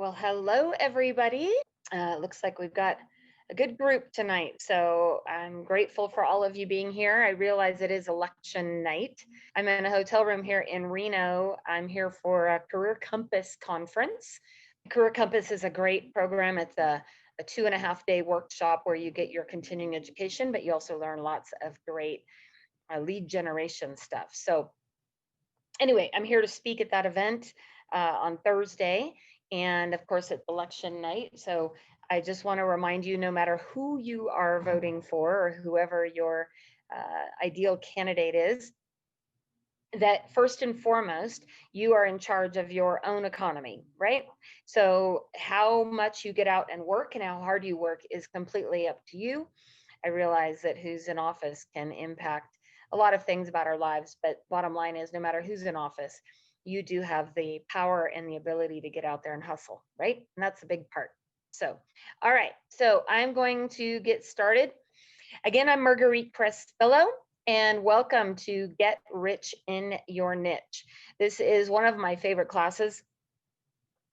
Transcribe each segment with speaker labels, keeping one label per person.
Speaker 1: Well, hello, everybody. Looks like we've got a good group tonight. So I'm grateful for all of you being here. I realize it is election night. I'm in a hotel room here in Reno. I'm here for a Career Compass conference. Career Compass is a great program. It's a 2.5 day workshop where you get your continuing education, but you also learn lots of great lead generation stuff. So anyway, I'm here to speak at that event on Thursday. And of course, it's election night. So I just want to remind you, no matter who you are voting for or whoever your ideal candidate is, that first and foremost, you are in charge of your own economy, right? So how much you get out and work and how hard you work is completely up to you. I realize that who's in office can impact a lot of things about our lives, but bottom line is no matter who's in office, you do have the power and the ability to get out there and hustle, right? And that's a big part. So, all right, so I'm going to get started. Again, I'm Marguerite Crespillo, and welcome to Get Rich in Your Niche. This is one of my favorite classes.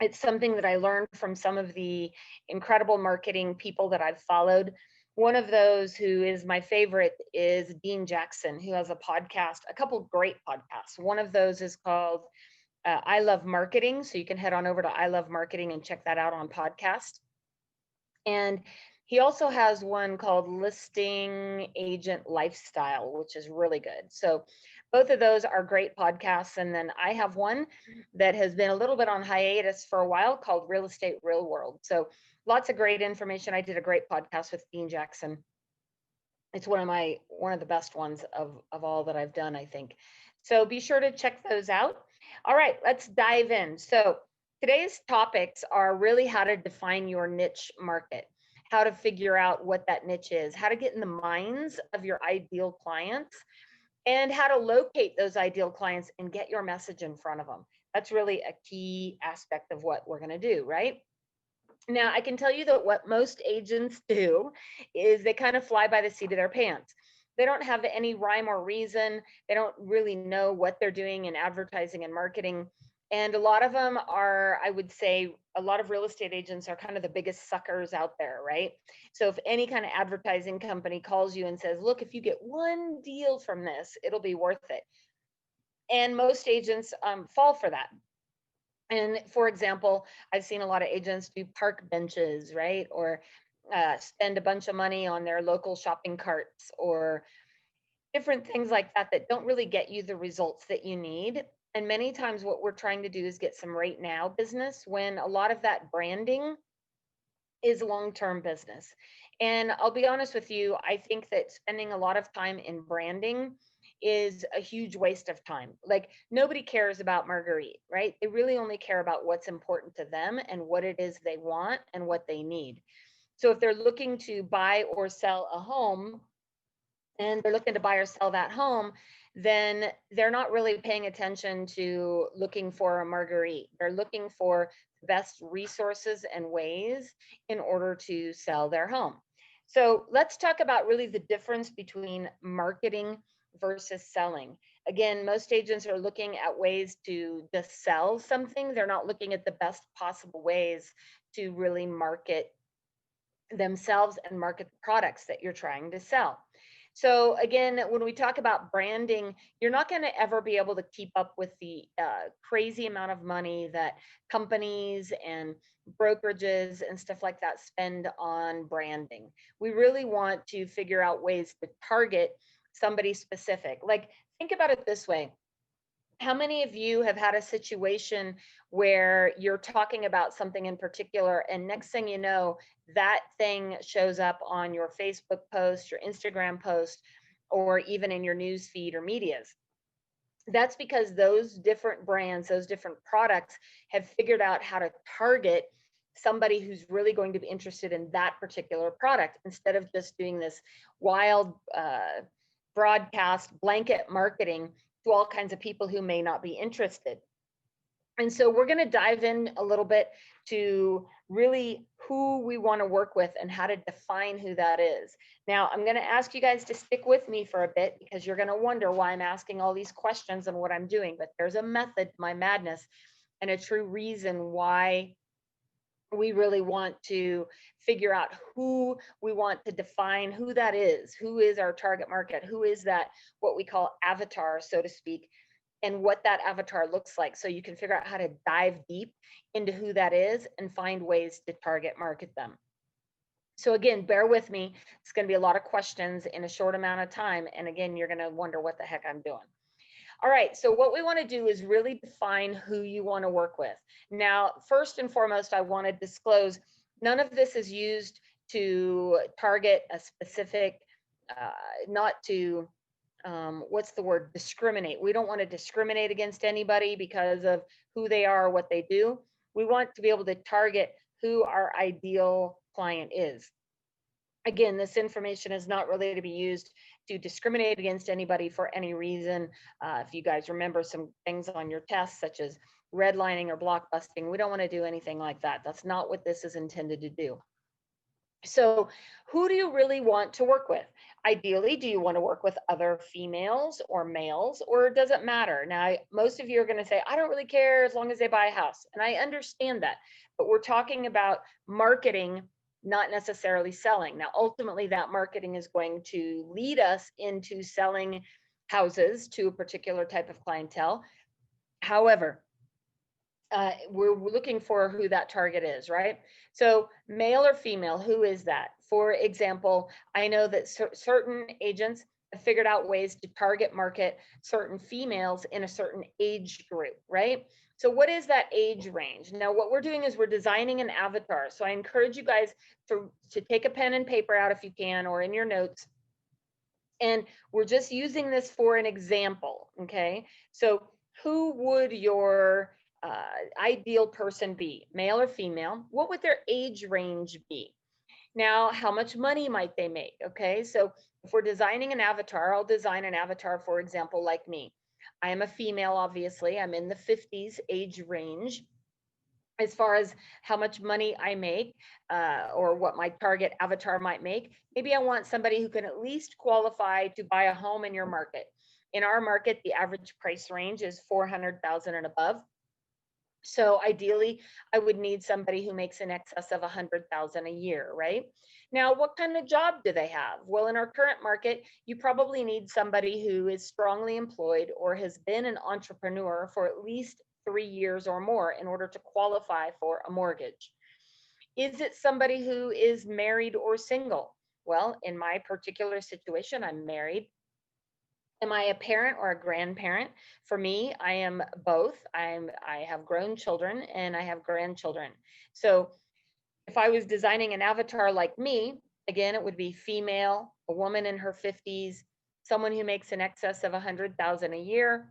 Speaker 1: It's something that I learned from some of the incredible marketing people that I've followed. One of those who is my favorite is Dean Jackson, who has a podcast, a couple great podcasts. One of those is called I Love Marketing. So you can head on over to I Love Marketing and check that out on podcast. And he also has one called Listing Agent Lifestyle, which is really good. So both of those are great podcasts. And then I have one that has been a little bit on hiatus for a while called Real Estate Real World. So lots of great information. I did a great podcast with Dean Jackson. It's one of the best ones of all that I've done, I think. So be sure to check those out. All right, let's dive in. So today's topics are really how to define your niche market, how to figure out what that niche is, how to get in the minds of your ideal clients, and how to locate those ideal clients and get your message in front of them. That's really a key aspect of what we're going to do, right? Now, I can tell you that what most agents do is they kind of fly by the seat of their pants. They don't have any rhyme or reason. They don't really know what they're doing in advertising and marketing. And a lot of them are, I would say, a lot of real estate agents are kind of the biggest suckers out there, right? So if any kind of advertising company calls you and says, look, if you get one deal from this, it'll be worth it. And most agents fall for that. And for example, I've seen a lot of agents do park benches, right? Or spend a bunch of money on their local shopping carts or different things like that that don't really get you the results that you need. And many times what we're trying to do is get some right now business when a lot of that branding is long-term business. And I'll be honest with you, I think that spending a lot of time in branding is a huge waste of time. Like nobody cares about Marguerite, right? They really only care about what's important to them and what it is they want and what they need. So if they're looking to buy or sell a home and they're looking to buy or sell that home, then they're not really paying attention to looking for a Marguerite. They're looking for the best resources and ways in order to sell their home. So let's talk about really the difference between marketing versus selling. Again, most agents are looking at ways to just sell something. They're not looking at the best possible ways to really market themselves and market the products that you're trying to sell. So again, when we talk about branding, you're not going to ever be able to keep up with the crazy amount of money that companies and brokerages and stuff like that spend on branding. We really want to figure out ways to target somebody specific. Like, think about it this way. How many of you have had a situation where you're talking about something in particular and next thing you know, that thing shows up on your Facebook post, your Instagram post, or even in your news feed or medias? That's because those different brands, those different products have figured out how to target somebody who's really going to be interested in that particular product instead of just doing this wild broadcast blanket marketing to all kinds of people who may not be interested. And so we're going to dive in a little bit to really who we want to work with and how to define who that is. Now, I'm going to ask you guys to stick with me for a bit because you're going to wonder why I'm asking all these questions and what I'm doing. But there's a method to my madness and a true reason why we really want to figure out who we want to define who that is, who is our target market, who is that, what we call avatar, so to speak, and what that avatar looks like. So you can figure out how to dive deep into who that is and find ways to target market them. So again, bear with me. It's going to be a lot of questions in a short amount of time. And again, you're going to wonder what the heck I'm doing. All right, so what we want to do is really define who you want to work with. Now, first and foremost, I want to disclose none of this is used to target a specific, not to, what's the word, discriminate. We don't want to discriminate against anybody because of who they are or what they do. We want to be able to target who our ideal client is. Again, this information is not really to be used to discriminate against anybody for any reason. If you guys remember some things on your tests, such as redlining or blockbusting, we don't want to do anything like that. That's not what this is intended to do. So who do you really want to work with? Ideally, do you want to work with other females or males, or does it matter? Now, most of you are going to say, I don't really care as long as they buy a house. And I understand that, but we're talking about marketing, not necessarily selling. Now, ultimately, that marketing is going to lead us into selling houses to a particular type of clientele. However, we're looking for who that target is, right? So male or female, who is that? For example, I know that certain agents have figured out ways to target market certain females in a certain age group, right? So what is that age range? Now, what we're doing is we're designing an avatar. So I encourage you guys to take a pen and paper out if you can, or in your notes. And we're just using this for an example, okay? So who would your ideal person be, male or female? What would their age range be? Now, how much money might they make? Okay, so if we're designing an avatar, I'll design an avatar, for example, like me. I am a female, obviously. I'm in the 50s age range. As far as how much money I make, or what my target avatar might make, maybe I want somebody who can at least qualify to buy a home in your market. In our market, the average price range is 400,000 and above. So ideally, I would need somebody who makes in excess of 100,000 a year, right? Now, what kind of job do they have? Well, in our current market, you probably need somebody who is strongly employed or has been an entrepreneur for at least 3 years or more in order to qualify for a mortgage. Is it somebody who is married or single? Well, in my particular situation, I'm married. Am I a parent or a grandparent? For me, I am both. I have grown children and I have grandchildren. So if I was designing an avatar like me, again, it would be female, a woman in her 50s, someone who makes in excess of 100,000 a year.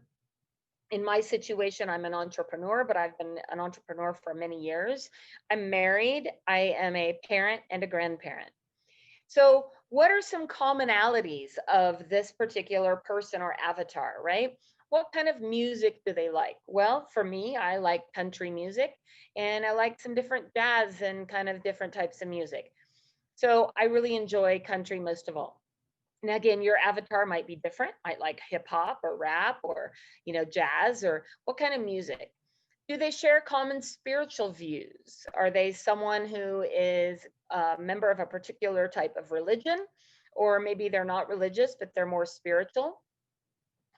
Speaker 1: In my situation, I'm an entrepreneur, but I've been an entrepreneur for many years. I'm married. I am a parent and a grandparent. So what are some commonalities of this particular person or avatar, right? What kind of music do they like? Well, for me, I like country music and I like some different jazz and kind of different types of music. So I really enjoy country most of all. Now, again, your avatar might be different, might like hip hop or rap or, jazz, or what kind of music. Do they share common spiritual views? Are they someone who is a member of a particular type of religion? Or maybe they're not religious, but they're more spiritual?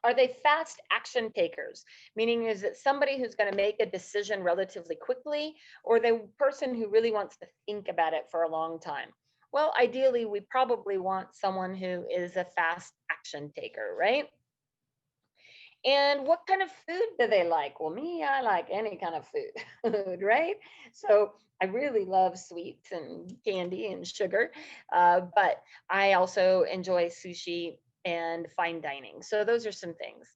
Speaker 1: Are they fast action takers? Meaning, is it somebody who's going to make a decision relatively quickly, or the person who really wants to think about it for a long time? Well, ideally, we probably want someone who is a fast action taker, right? And what kind of food do they like? Well, me, I like any kind of food, right? So I really love sweets and candy and sugar, but I also enjoy sushi and fine dining. So those are some things.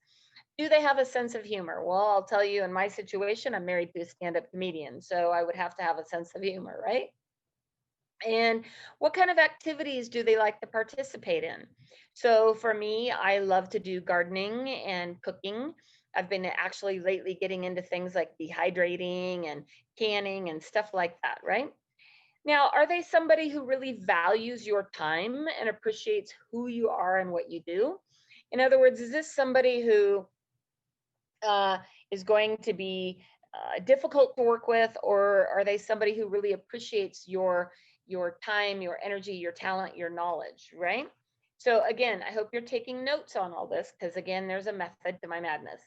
Speaker 1: Do they have a sense of humor? Well, I'll tell you, in my situation, I'm married to a stand-up comedian, so I would have to have a sense of humor, right? And what kind of activities do they like to participate in? So for me, I love to do gardening and cooking. I've been actually lately getting into things like dehydrating and canning and stuff like that, right? Now, are they somebody who really values your time and appreciates who you are and what you do? In other words, is this somebody who is going to be difficult to work with, or are they somebody who really appreciates your time, your energy, your talent, your knowledge, right? So again, I hope you're taking notes on all this, because again, there's a method to my madness.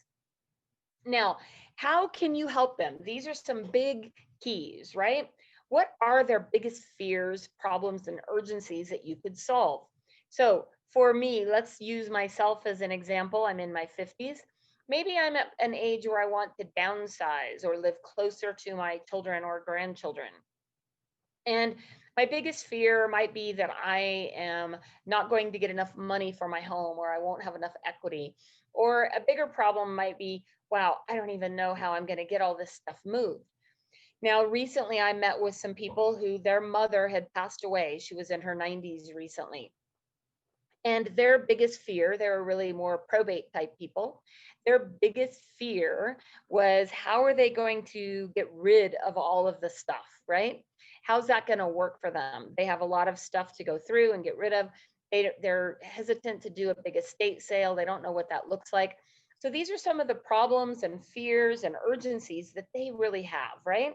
Speaker 1: Now, how can you help them? These are some big keys, right? What are their biggest fears, problems, and urgencies that you could solve? So, for me, let's use myself as an example. I'm in my 50s. Maybe I'm at an age where I want to downsize or live closer to my children or grandchildren. And my biggest fear might be that I am not going to get enough money for my home, or I won't have enough equity. Or a bigger problem might be, wow, I don't even know how I'm going to get all this stuff moved. Now, recently I met with some people who their mother had passed away. She was in her 90s recently. And their biggest fear, they were really more probate type people. Their biggest fear was, how are they going to get rid of all of the stuff, right? How's that going to work for them? They have a lot of stuff to go through and get rid of. They're hesitant to do a big estate sale. They don't know what that looks like. So these are some of the problems and fears and urgencies that they really have, right?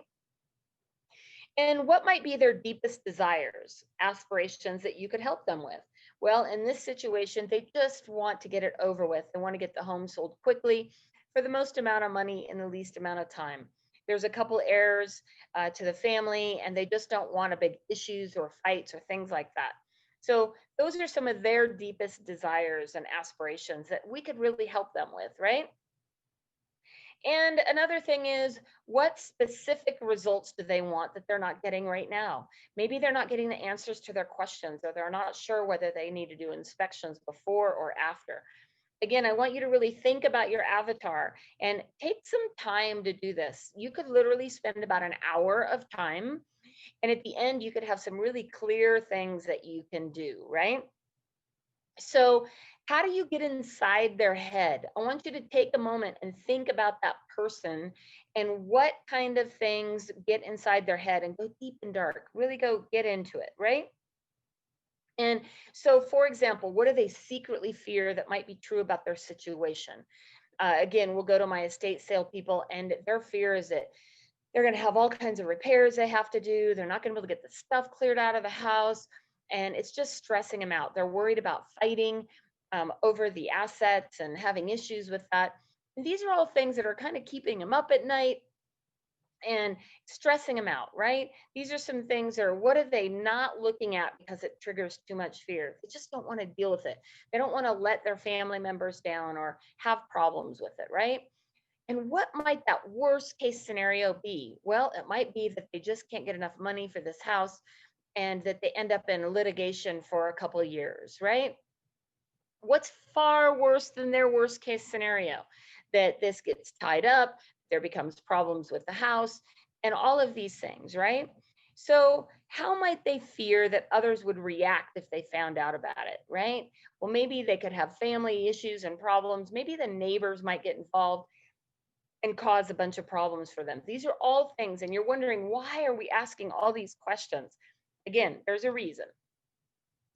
Speaker 1: And what might be their deepest desires, aspirations that you could help them with? Well, in this situation, they just want to get it over with. They want to get the home sold quickly for the most amount of money in the least amount of time. There's a couple heirs to the family, and they just don't want a big issues or fights or things like that. So those are some of their deepest desires and aspirations that we could really help them with, right? And another thing is, what specific results do they want that they're not getting right now? Maybe they're not getting the answers to their questions, or they're not sure whether they need to do inspections before or after. Again, I want you to really think about your avatar and take some time to do this. You could literally spend about an hour of time, and at the end, you could have some really clear things that you can do, right? So, how do you get inside their head? I want you to take a moment and think about that person and what kind of things get inside their head, and go deep and dark. Really go get into it, right? And so, for example, what do they secretly fear that might be true about their situation? Again, we'll go to my estate sale people, and their fear is that they're going to have all kinds of repairs they have to do. They're not going to be able to get the stuff cleared out of the house. And it's just stressing them out. They're worried about fighting over the assets and having issues with that. And these are all things that are kind of keeping them up at night and stressing them out, right? These are some things that are, what are they not looking at because it triggers too much fear? They just don't want to deal with it. They don't want to let their family members down or have problems with it, right? And what might that worst case scenario be? Well, it might be that they just can't get enough money for this house, and that they end up in litigation for a couple of years, right? What's far worse than their worst case scenario? That this gets tied up, there becomes problems with the house, and all of these things, right? So, how might they fear that others would react if they found out about it, right? Well, maybe they could have family issues and problems. Maybe the neighbors might get involved and cause a bunch of problems for them. These are all things, and you're wondering, why are we asking all these questions? Again, there's a reason.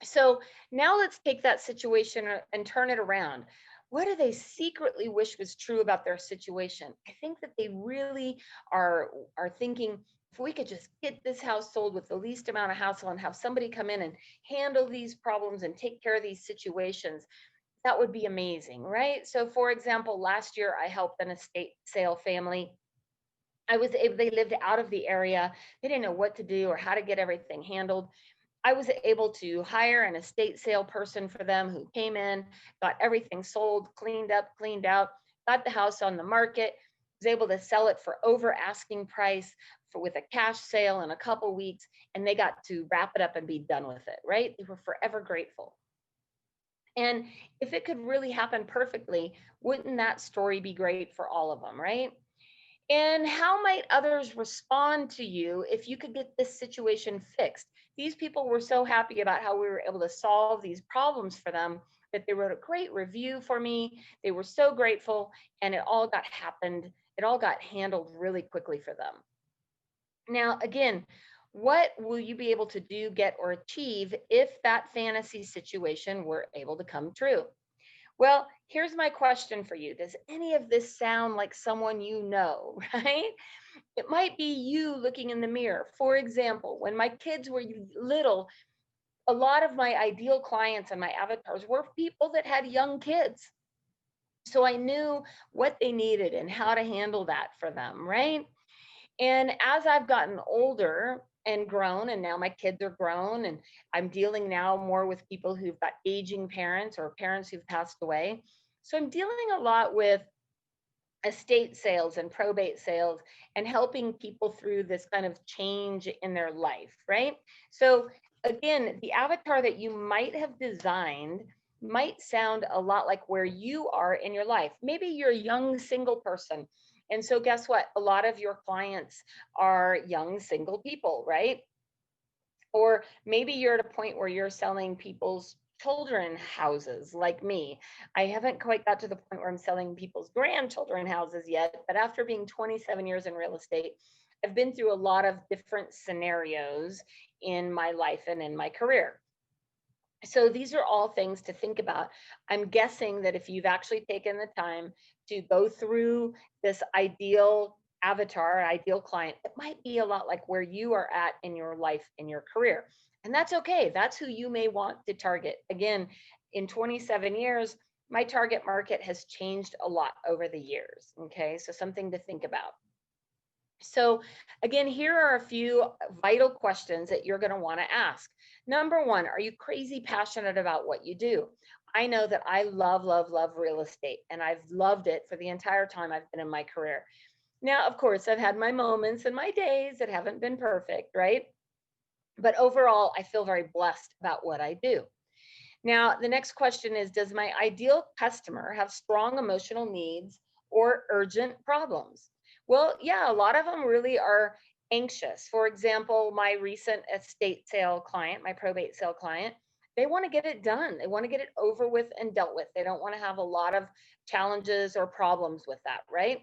Speaker 1: So now let's take that situation and turn it around. What do they secretly wish was true about their situation? I think that they really are thinking, if we could just get this house sold with the least amount of hassle and have somebody come in and handle these problems and take care of these situations, that would be amazing, right? So, for example, last year I helped an estate sale family. They lived out of the area. They didn't know what to do or how to get everything handled. I was able to hire an estate sale person for them who came in, got everything sold, cleaned up, cleaned out, got the house on the market, was able to sell it for over asking price with a cash sale in a couple weeks, and they got to wrap it up and be done with it, right? They were forever grateful. And if it could really happen perfectly, wouldn't that story be great for all of them, right? And how might others respond to you if you could get this situation fixed? These people were so happy about how we were able to solve these problems for them that they wrote a great review for me. They were so grateful, and it all got handled really quickly for them. Now, again, what will you be able to do, get, or achieve if that fantasy situation were able to come true? Well, here's my question for you. Does any of this sound like someone you know, right? It might be you looking in the mirror. For example, when my kids were little, a lot of my ideal clients and my avatars were people that had young kids. So I knew what they needed and how to handle that for them, right? And as I've gotten older and grown, and now my kids are grown, and I'm dealing now more with people who've got aging parents or parents who've passed away. So I'm dealing a lot with estate sales and probate sales and helping people through this kind of change in their life, right? So, again, the avatar that you might have designed might sound a lot like where you are in your life. Maybe you're a young single person. And so, guess what? A lot of your clients are young single people, right? Or maybe you're at a point where you're selling people's children houses like me. I haven't quite got to the point where I'm selling people's grandchildren houses yet, but after being 27 years in real estate, I've been through a lot of different scenarios in my life and in my career. So these are all things to think about. I'm guessing that if you've actually taken the time to go through this ideal avatar, ideal client, it might be a lot like where you are at in your life, in your career. And that's okay. That's who you may want to target. Again, in 27 years, my target market has changed a lot over the years. Okay. So something to think about. So, again, here are a few vital questions that you're going to want to ask. Number one, are you crazy passionate about what you do? I know that I love, love, love real estate, and I've loved it for the entire time I've been in my career. Now, of course, I've had my moments and my days that haven't been perfect, right? But overall, I feel very blessed about what I do. Now, the next question is, does my ideal customer have strong emotional needs or urgent problems? Well, yeah, a lot of them really are anxious. For example, my recent estate sale client, my probate sale client, they want to get it done. They want to get it over with and dealt with. They don't want to have a lot of challenges or problems with that, right?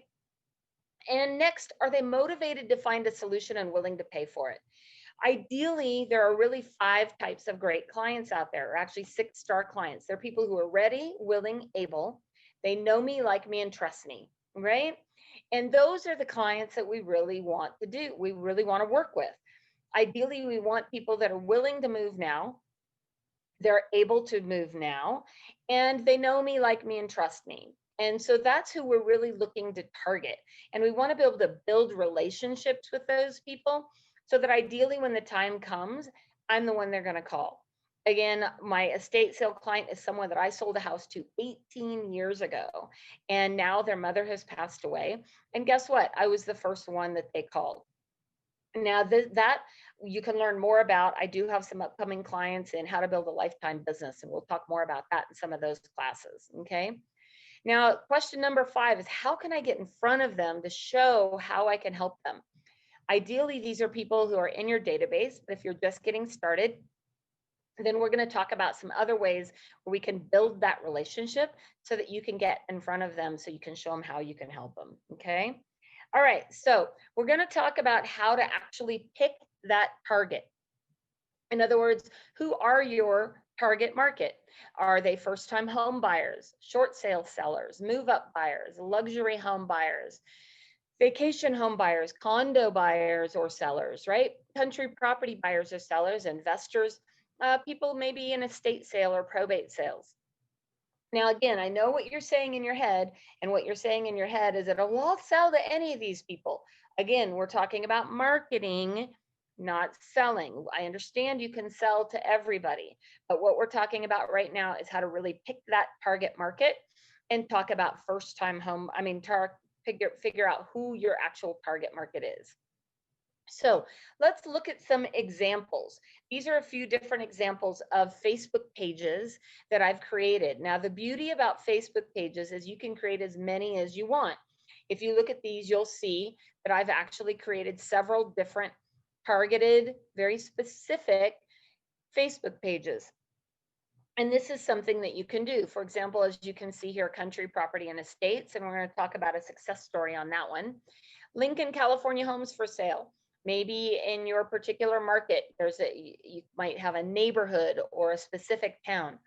Speaker 1: And next, are they motivated to find a solution and willing to pay for it? Ideally, there are really five types of great clients out there, or actually six-star clients. They're people who are ready, willing, able. They know me, like me, and trust me, right? And those are the clients that we really want to do. We really want to work with. Ideally, we want people that are willing to move now, they're able to move now, and they know me, like me, and trust me. And so that's who we're really looking to target. And we want to be able to build relationships with those people so that ideally, when the time comes, I'm the one they're going to call. Again, my estate sale client is someone that I sold a house to 18 years ago, and now their mother has passed away. And guess what? I was the first one that they called. Now that you can learn more about. I do have some upcoming clients in how to build a lifetime business, and we'll talk more about that in some of those classes. Okay. Now, question number 5 is, how can I get in front of them to show how I can help them? Ideally, these are people who are in your database, but if you're just getting started, then we're going to talk about some other ways where we can build that relationship so that you can get in front of them so you can show them how you can help them. Okay. All right. So we're going to talk about how to actually pick that target. In other words, who are your target market? Are they first time home buyers, short sale sellers, move up buyers, luxury home buyers, vacation home buyers, condo buyers or sellers, right? Country property buyers or sellers, investors, people maybe in estate sale or probate sales. Now, again, I know what you're saying in your head, and what you're saying in your head is that, oh, well, I'll sell to any of these people. Again, we're talking about marketing, not selling. I understand you can sell to everybody, but what we're talking about right now is how to really pick that target market and talk about first time home. I mean, figure out who your actual target market is. So let's look at some examples. These are a few different examples of Facebook pages that I've created. Now, the beauty about Facebook pages is you can create as many as you want. If you look at these, you'll see that I've actually created several different targeted, very specific Facebook pages. And this is something that you can do. For example, as you can see here, country property and estates, and we're going to talk about a success story on that one. Lincoln, California homes for sale. Maybe in your particular market, you might have a neighborhood or a specific town.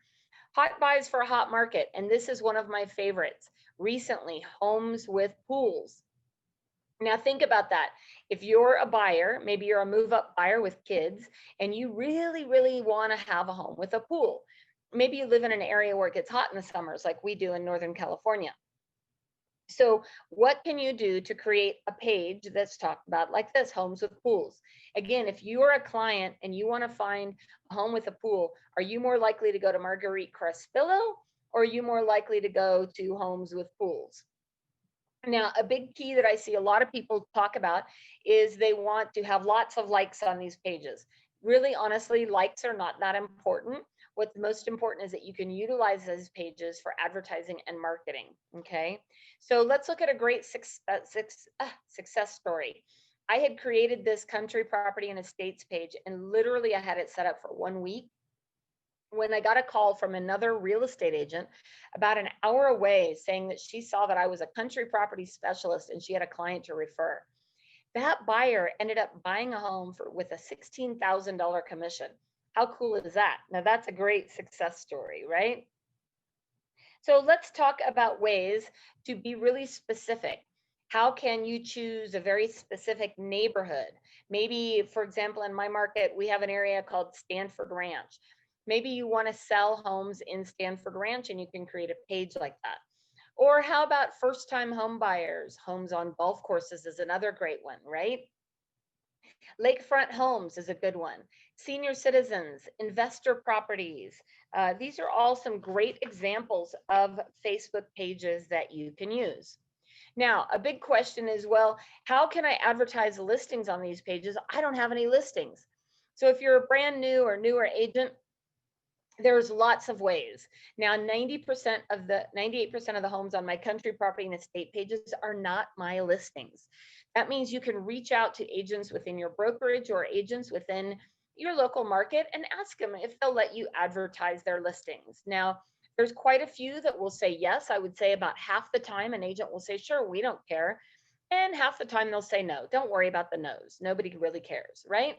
Speaker 1: Hot buys for a hot market. And this is one of my favorites recently, homes with pools. Now think about that. If you're a buyer, maybe you're a move up buyer with kids, and you really, really want to have a home with a pool. Maybe you live in an area where it gets hot in the summers like we do in Northern California. So what can you do to create a page that's talked about like this, homes with pools? Again, if you are a client and you want to find a home with a pool, are you more likely to go to Marguerite Crespillo, or are you more likely to go to homes with pools? Now, a big key that I see a lot of people talk about is they want to have lots of likes on these pages. Really, honestly, likes are not that important. What's most important is that you can utilize those pages for advertising and marketing. Okay, so let's look at a great success story. I had created this country property and estates page, and literally I had it set up for 1 week when I got a call from another real estate agent about an hour away saying that she saw that I was a country property specialist and she had a client to refer. That buyer ended up buying a home with a $16,000 commission. How cool is that? Now that's a great success story, right? So let's talk about ways to be really specific. How can you choose a very specific neighborhood? Maybe, for example, in my market, we have an area called Stanford Ranch. Maybe you want to sell homes in Stanford Ranch and you can create a page like that. Or how about first time home buyers? Homes on golf courses is another great one, right? Lakefront homes is a good one. Senior citizens, investor properties. These are all some great examples of Facebook pages that you can use. Now, a big question is, well, how can I advertise listings on these pages? I don't have any listings. So if you're a brand new or newer agent, there's lots of ways. Now, 98% of the homes on my country property and estate pages are not my listings. That means you can reach out to agents within your brokerage or agents within your local market and ask them if they'll let you advertise their listings. Now, there's quite a few that will say yes. I would say about half the time an agent will say, sure, we don't care. And half the time they'll say no. Don't worry about the no's. Nobody really cares, right?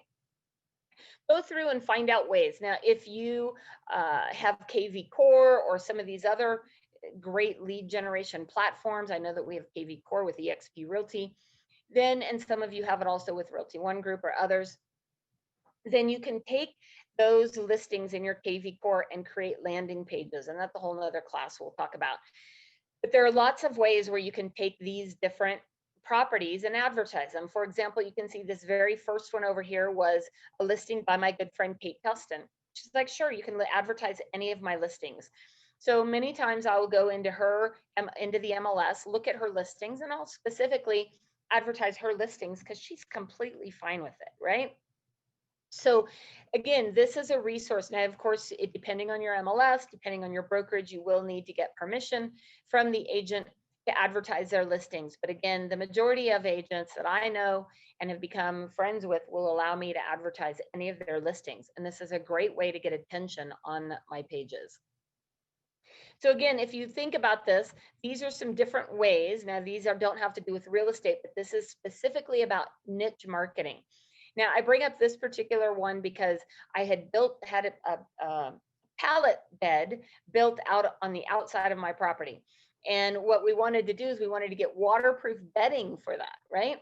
Speaker 1: Go through and find out ways. Now, if you have KV Core or some of these other great lead generation platforms, I know that we have KV Core with eXp Realty, then, and some of you have it also with Realty One Group or others, then you can take those listings in your KV Core and create landing pages. And that's a whole nother class we'll talk about. But there are lots of ways where you can take these different properties and advertise them. For example, you can see this very first one over here was a listing by my good friend Kate Tustin. She's like, sure, you can advertise any of my listings. So many times I will go into the MLS, look at her listings, and I'll specifically advertise her listings because she's completely fine with it, right? So again, this is a resource. Now, of course, depending on your MLS, depending on your brokerage, you will need to get permission from the agent to advertise their listings. But again, the majority of agents that I know and have become friends with will allow me to advertise any of their listings. And this is a great way to get attention on my pages. So again, if you think about this, these are some different ways. Now, don't have to do with real estate, but this is specifically about niche marketing. Now, I bring up this particular one because I had a pallet bed built out on the outside of my property. And what we wanted to do is we wanted to get waterproof bedding for that, right?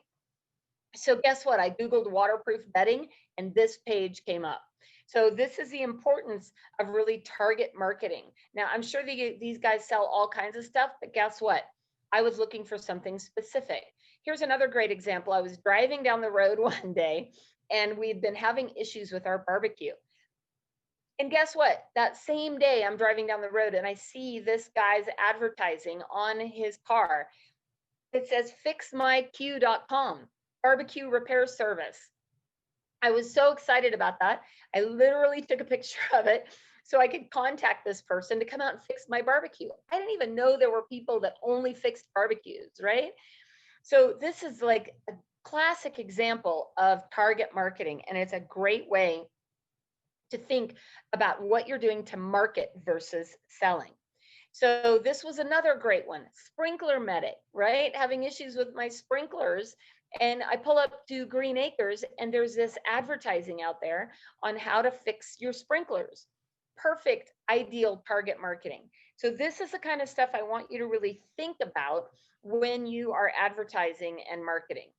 Speaker 1: So guess what? I Googled waterproof bedding and this page came up. So this is the importance of really target marketing. Now, I'm sure these guys sell all kinds of stuff, but guess what? I was looking for something specific. Here's another great example. I was driving down the road one day and we'd been having issues with our barbecue. And guess what? That same day I'm driving down the road and I see this guy's advertising on his car. It says fixmyq.com, barbecue repair service. I was so excited about that. I literally took a picture of it so I could contact this person to come out and fix my barbecue. I didn't even know there were people that only fixed barbecues, right? So this is like a classic example of target marketing, and it's a great way to think about what you're doing to market versus selling. So this was another great one, Sprinkler Medic, right? Having issues with my sprinklers. And I pull up to Green Acres and there's this advertising out there on how to fix your sprinklers. perfect ideal target marketing. So this is the kind of stuff I want you to really think about when you are advertising and marketing.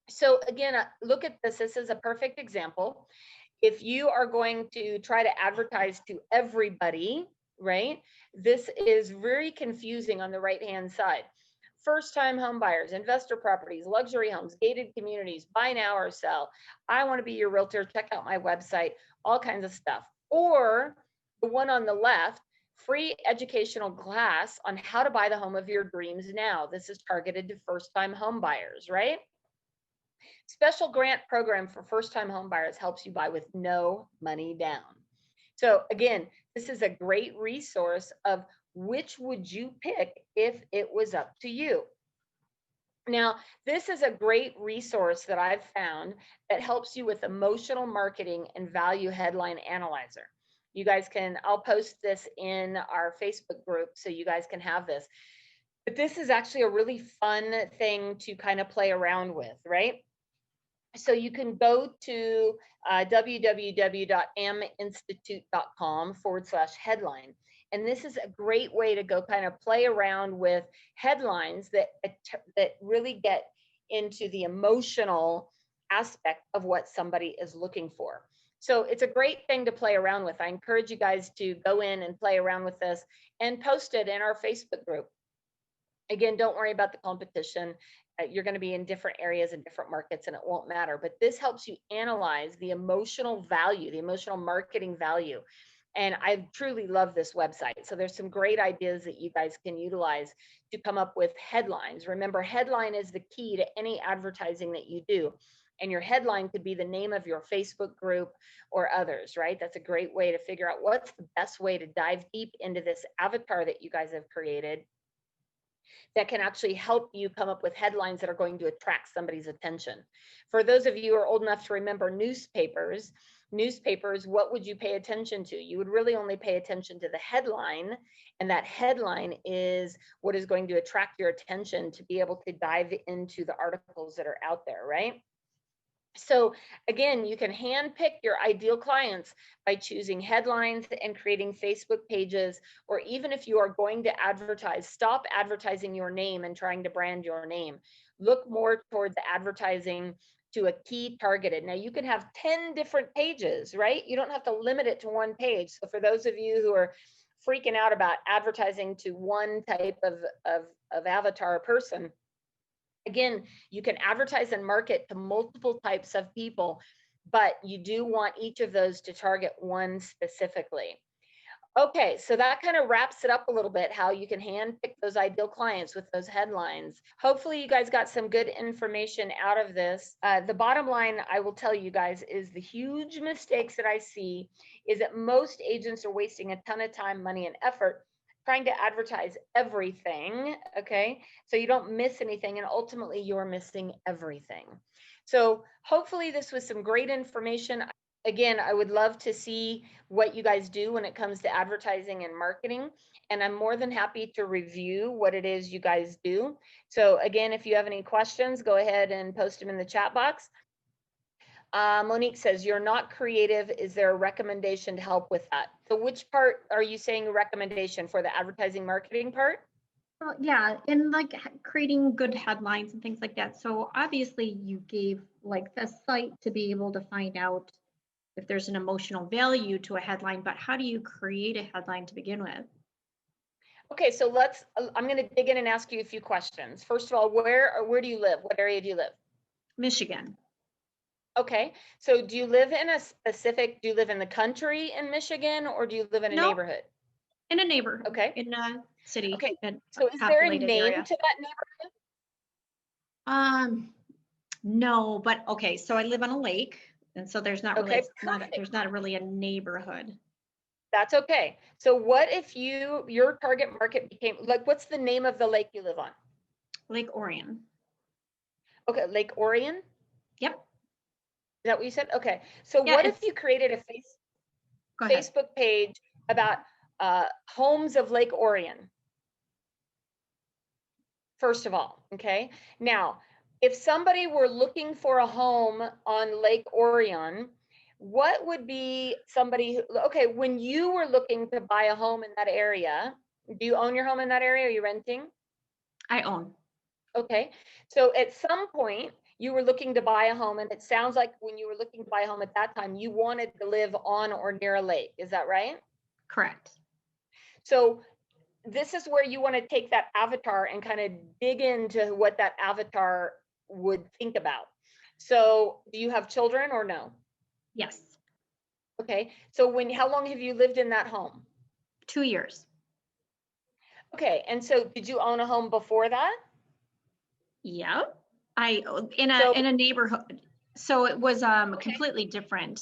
Speaker 1: So again, look at this. This is a perfect example. If you are going to try to advertise to everybody, right? This is very confusing on the right-hand side. First-time home buyers, investor properties, luxury homes, gated communities, buy now or sell. I want to be your realtor. Check out my website, all kinds of stuff. Or the one on the left, free educational class on how to buy the home of your dreams now. This is targeted to first-time home buyers, right? Special grant program for first-time home buyers helps you buy with no money down. So again, this is a great resource of which would you pick if it was up to you. Now, this is a great resource that I've found that helps you with emotional marketing and value headline analyzer. You guys can, I'll post this in our Facebook group so you guys can have this. But this is actually a really fun thing to kind of play around with, right? So you can go to www.aminstitute.com/headline. And this is a great way to go kind of play around with headlines that really get into the emotional aspect of what somebody is looking for. So it's a great thing to play around with. I encourage you guys to go in and play around with this and post it in our Facebook group. Again, don't worry about the competition. You're going to be in different areas and different markets and it won't matter. But this helps you analyze the emotional value, the emotional marketing value. And I truly love this website. So there's some great ideas that you guys can utilize to come up with headlines. Remember, headline is the key to any advertising that you do. And your headline could be the name of your Facebook group or others, right? That's a great way to figure out what's the best way to dive deep into this avatar that you guys have created that can actually help you come up with headlines that are going to attract somebody's attention. For those of you who are old enough to remember newspapers, what would you pay attention to? You would really only pay attention to the headline, and that headline is what is going to attract your attention to be able to dive into the articles that are out there, right? So again, you can handpick your ideal clients by choosing headlines and creating Facebook pages, or even if you are going to advertise, stop advertising your name and trying to brand your name. Look more towards advertising to a key targeted. Now you can have 10 different pages, right? You don't have to limit it to one page. So for those of you who are freaking out about advertising to one type of avatar person, again, you can advertise and market to multiple types of people, but you do want each of those to target one specifically. Okay, so that kind of wraps it up a little bit, how you can handpick those ideal clients with those headlines. Hopefully you guys got some good information out of this. The bottom line, I will tell you guys, is the huge mistakes that I see is that most agents are wasting a ton of time, money, and effort trying to advertise everything, okay? So you don't miss anything, and ultimately you're missing everything. So hopefully this was some great information. Again, I would love to see what you guys do when it comes to advertising and marketing, and I'm more than happy to review what it is you guys do. So again, if you have any questions, go ahead and post them in the chat box. Monique says, you're not creative. Is there a recommendation to help with that? So which part are you saying a recommendation for, the advertising marketing part?
Speaker 2: Well, yeah, and like creating good headlines and things like that. So obviously you gave like the site to be able to find out if there's an emotional value to a headline, but how do you create a headline to begin with?
Speaker 1: Okay, so I'm going to dig in and ask you a few questions. First of all, where do you live? What area do you live?
Speaker 2: Michigan.
Speaker 1: Okay, so do you live in do you live in the country in Michigan, or do you live in a
Speaker 2: No,
Speaker 1: neighborhood?
Speaker 2: in a neighborhood,
Speaker 1: Okay.
Speaker 2: in a city,
Speaker 1: Okay,
Speaker 2: in a
Speaker 1: so is there a
Speaker 2: populated
Speaker 1: name
Speaker 2: area.
Speaker 1: to that neighborhood?
Speaker 2: No, but okay, so I live on a lake, and so there's not really,
Speaker 1: Okay,
Speaker 2: it's not,
Speaker 1: perfect.
Speaker 2: there's not really a neighborhood.
Speaker 1: That's okay. So what if your target market became, like, what's the name of the lake you live on?
Speaker 2: Lake Orion.
Speaker 1: Okay, Lake Orion?
Speaker 2: Yep.
Speaker 1: Is that what you said? Okay. So
Speaker 2: Yeah,
Speaker 1: what if
Speaker 2: it's,
Speaker 1: you created a
Speaker 2: go ahead.
Speaker 1: Facebook page about homes of Lake Orion? First of all, okay? Now, if somebody were looking for a home on Lake Orion, what would be somebody who, okay, when you were looking to buy a home in that area, do you own your home in that area? Are you renting?
Speaker 2: I own.
Speaker 1: Okay. So at some point, you were looking to buy a home, and it sounds like when you were looking to buy a home at that time, you wanted to live on or near a lake. Is that right?
Speaker 2: Correct.
Speaker 1: So this is where you want to take that avatar and kind of dig into what that avatar would think about. So, do you have children or no?
Speaker 2: Yes.
Speaker 1: Okay. So how long have you lived in that home?
Speaker 2: 2 years.
Speaker 1: Okay. And so did you own a home before that?
Speaker 2: Yeah. I in
Speaker 1: So,
Speaker 2: a neighborhood. So it was
Speaker 1: okay.
Speaker 2: completely different.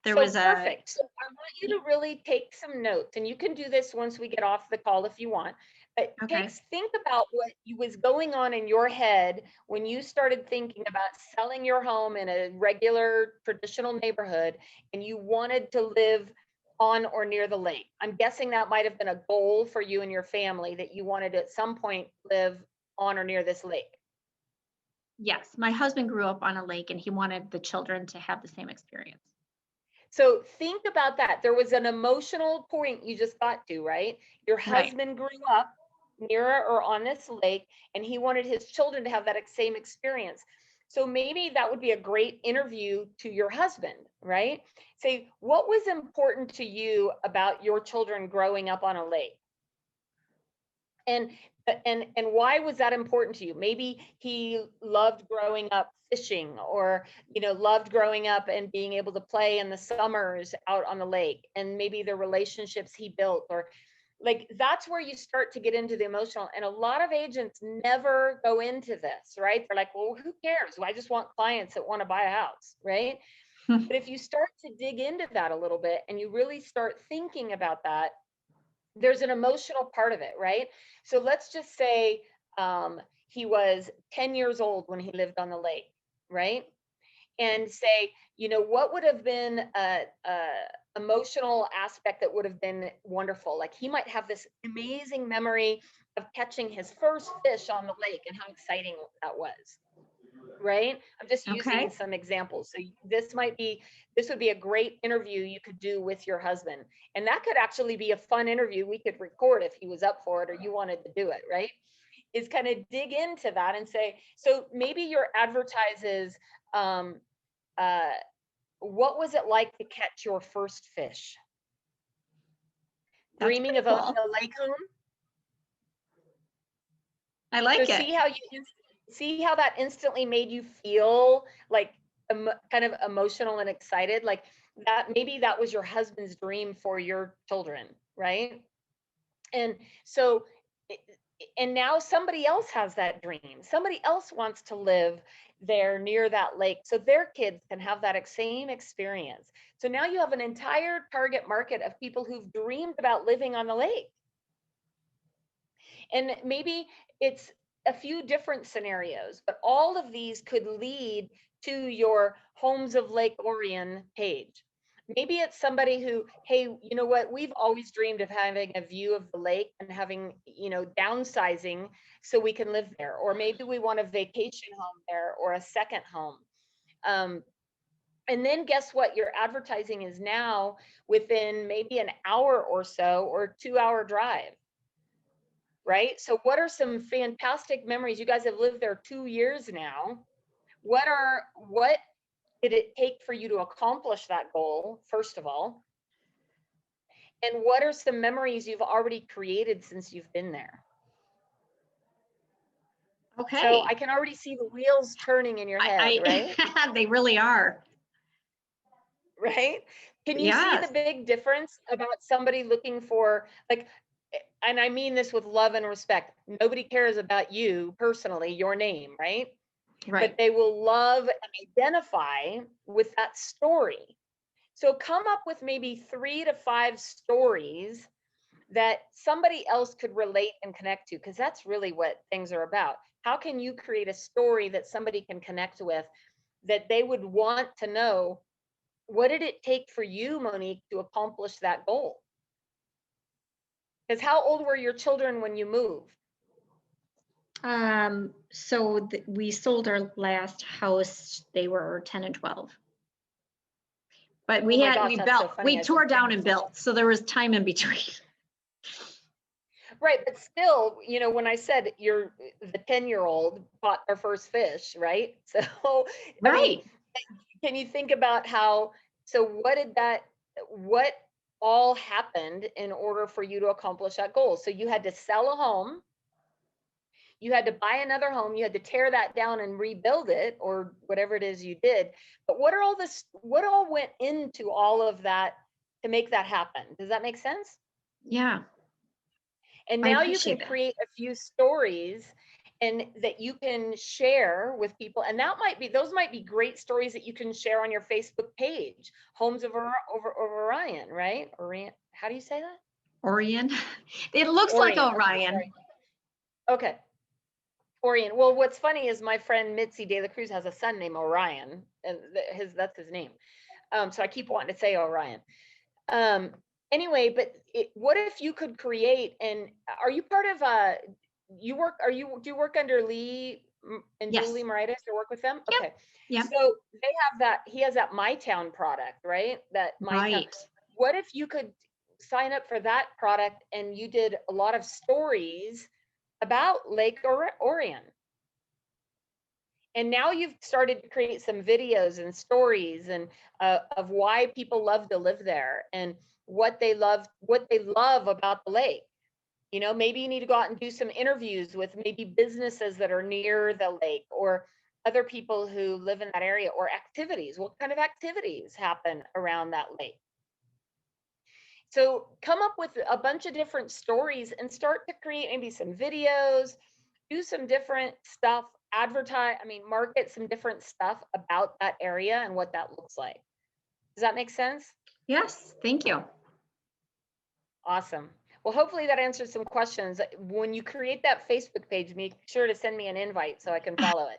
Speaker 2: There
Speaker 1: So
Speaker 2: was a
Speaker 1: perfect. So I want you to really take some notes, and you can do this once we get off the call if you want. But
Speaker 2: okay.
Speaker 1: think about what was going on in your head when you started thinking about selling your home in a regular traditional neighborhood and you wanted to live on or near the lake. I'm guessing that might have been a goal for you and your family, that you wanted to at some point live on or near this lake.
Speaker 2: Yes, my husband grew up on a lake and he wanted the children to have the same experience.
Speaker 1: So think about that. There was an emotional point you just got to, right? Your
Speaker 2: Right.
Speaker 1: husband grew up near or on this lake, and he wanted his children to have that same experience. So maybe that would be a great interview to your husband, right? Say, what was important to you about your children growing up on a lake? And why was that important to you? Maybe he loved growing up fishing, or loved growing up and being able to play in the summers out on the lake, and maybe the relationships he built, or like that's where you start to get into the emotional. And a lot of agents never go into this, right? They're like, well, who cares? I just want clients that want to buy a house, right? But if you start to dig into that a little bit and you really start thinking about that, there's an emotional part of it, right? So let's just say he was 10 years old when he lived on the lake, right? And say, what would have been a emotional aspect that would have been wonderful? Like he might have this amazing memory of catching his first fish on the lake and how exciting that was, right? I'm just using
Speaker 2: Okay.
Speaker 1: some examples. So this would be a great interview you could do with your husband. And that could actually be a fun interview we could record if he was up for it or you wanted to do it, right? Is kind of dig into that and say, so maybe your advertises, um, uh, what was it like to catch your first fish?
Speaker 2: That's
Speaker 1: Dreaming
Speaker 2: pretty
Speaker 1: of owning
Speaker 2: cool.
Speaker 1: a lake home?
Speaker 2: I
Speaker 1: So
Speaker 2: like it.
Speaker 1: see how that instantly made you feel like kind of emotional and excited, like that maybe that was your husband's dream for your children, right? And so and now somebody else has that dream. Somebody else wants to live there near that lake so their kids can have that same experience. So now you have an entire target market of people who've dreamed about living on the lake. And maybe it's a few different scenarios, but all of these could lead to your Homes of Lake Orion page. Maybe it's somebody who, hey, you know what, we've always dreamed of having a view of the lake and having, downsizing so we can live there. Or maybe we want a vacation home there or a second home. And then guess what? Your advertising is now within maybe an hour or so or 2-hour drive. Right? So what are some fantastic memories? You guys have lived there 2 years now. What did it take for you to accomplish that goal, first of all? And what are some memories you've already created since you've been there? So
Speaker 2: Okay.
Speaker 1: I can already see the wheels turning in your head, right?
Speaker 2: They really are.
Speaker 1: Right? Can you see the
Speaker 2: Yes.
Speaker 1: big difference about somebody looking for, like, and I mean this with love and respect. Nobody cares about you personally, your name, right? But
Speaker 2: Right.
Speaker 1: they will love and identify with that story. So come up with maybe 3 to 5 stories that somebody else could relate and connect to, because that's really what things are about. How can you create a story that somebody can connect with, that they would want to know, what did it take for you, Monique, to accomplish that goal? Because how old were your children when you moved?
Speaker 2: So we sold our last house. They were 10 and 12. But
Speaker 1: Oh
Speaker 2: we
Speaker 1: my
Speaker 2: had,
Speaker 1: gosh,
Speaker 2: we
Speaker 1: that's so
Speaker 2: built,
Speaker 1: funny.
Speaker 2: we tore down and built, so there was time in between.
Speaker 1: Right, but still, you know, when I said the 10-year-old caught our first fish, right? So, I mean,
Speaker 2: Right.
Speaker 1: can you think about how, so what all happened in order for you to accomplish that goal? So you had to sell a home, you had to buy another home, you had to tear that down and rebuild it, or whatever it is you did. But what all went into all of that to make that happen? Does that make sense?
Speaker 2: Yeah,
Speaker 1: And
Speaker 2: I
Speaker 1: now you can
Speaker 2: appreciate that.
Speaker 1: create a few stories and that you can share with people. And those might be great stories that you can share on your Facebook page, Homes over Orion, right? Orion, how do you say that?
Speaker 2: Orion. It looks like
Speaker 1: Orion. Okay,
Speaker 2: Orion.
Speaker 1: sorry. Okay. Orion. Well, what's funny is my friend Mitzi De La Cruz has a son named Orion, and that's his name. So I keep wanting to say Orion. Um, anyway, but what if you could create, and are you part of do you work under Lee and Julie
Speaker 2: Yes.
Speaker 1: Moritas or work with them?
Speaker 2: Yep.
Speaker 1: Okay.
Speaker 2: Yep.
Speaker 1: So he has that My Town product, right? That My Town.
Speaker 2: Right.
Speaker 1: What if you could sign up for that product and you did a lot of stories about Lake Orion? And now you've started to create some videos and stories and of why people love to live there and what they love about the lake. You know, maybe you need to go out and do some interviews with maybe businesses that are near the lake or other people who live in that area, or activities. What kind of activities happen around that lake? So come up with a bunch of different stories and start to create maybe some videos, do some different stuff, market some different stuff about that area and what that looks like. Does that make sense?
Speaker 2: Yes. Thank you.
Speaker 1: Awesome. Well, hopefully that answers some questions. When you create that Facebook page, make sure to send me an invite so I can follow it.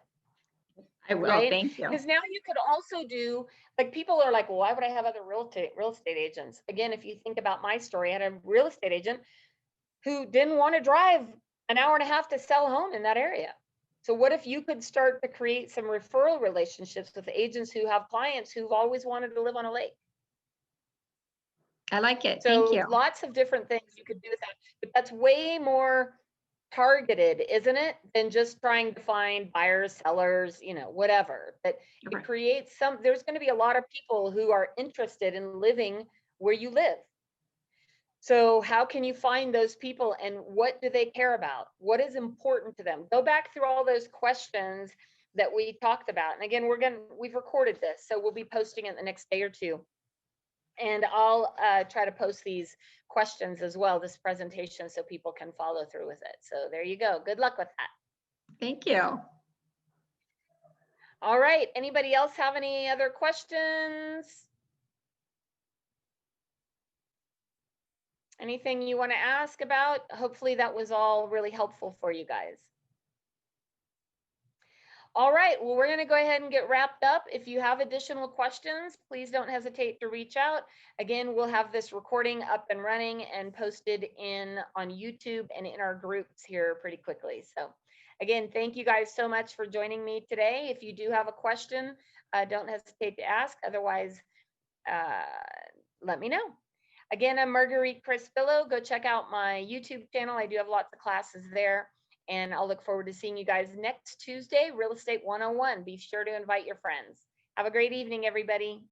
Speaker 2: I will.
Speaker 1: Right?
Speaker 2: Thank you.
Speaker 1: Because now you could also do, like, people are like, well, why would I have other real estate agents? Again, if you think about my story, I had a real estate agent who didn't want to drive an hour and a half to sell a home in that area. So what if you could start to create some referral relationships with agents who have clients who've always wanted to live on a lake?
Speaker 2: I like it. Thank
Speaker 1: So
Speaker 2: you.
Speaker 1: lots of different things you could do with that, but that's way more targeted, isn't it, than just trying to find buyers, sellers, whatever. But it
Speaker 2: Right.
Speaker 1: creates there's going to be a lot of people who are interested in living where you live. So how can you find those people, and what do they care about? What is important to them? Go back through all those questions that we talked about. And again, we've recorded this, so we'll be posting it the next day or two. And I'll try to post these questions as well, this presentation, so people can follow through with it. So there you go. Good luck with that.
Speaker 2: Thank you.
Speaker 1: All right. Anybody else have any other questions? Anything you want to ask about? Hopefully that was all really helpful for you guys. All right, well, we're going to go ahead and get wrapped up. If you have additional questions, please don't hesitate to reach out. Again, we'll have this recording up and running and posted on YouTube and in our groups here pretty quickly. So again, thank you guys so much for joining me today. If you do have a question, don't hesitate to ask. Otherwise, let me know. Again, I'm Marguerite Crespillo. Go check out my YouTube channel. I do have lots of classes there. And I'll look forward to seeing you guys next Tuesday, Real Estate 101. Be sure to invite your friends. Have a great evening, everybody.